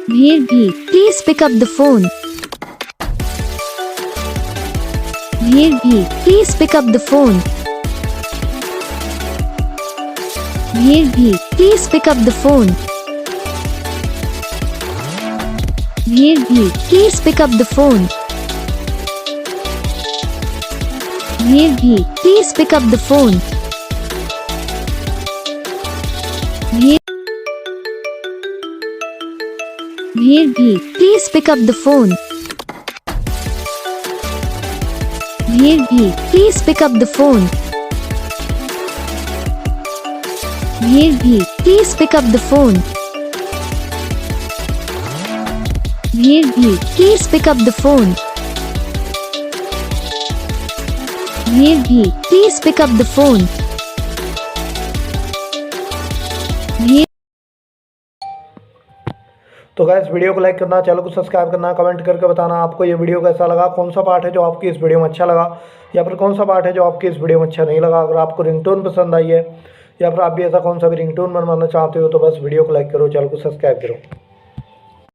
Veer bhi, please pick up the phone. Veer bhi, please pick up the phone. Veer bhi, please pick up the phone. Veer bhi, please pick up the phone. Veer bhi, please pick up the phone. Veer bhi, please pick up the phone. Veer bhi, please pick up the phone. Veer bhi, please pick up the phone. Veer bhi, please pick up the phone. Veer bhi, please pick up the phone. Veer तो guys video को like करना, channel को subscribe करना, comment करके बताना आपको ये video कैसा लगा, कौन सा पार्ट है जो आपकी इस वीडियो में अच्छा लगा या फिर कौन सा पार्ट है जो आपकी इस वीडियो में अच्छा नहीं लगा। अगर आपको रिंगटोन पसंद आई है या फिर आप भी ऐसा कौन सा भी रिंगटोन बनवाना चाहते हो तो बस वीडियो को लाइक करो, चैनल को सब्सक्राइब करो।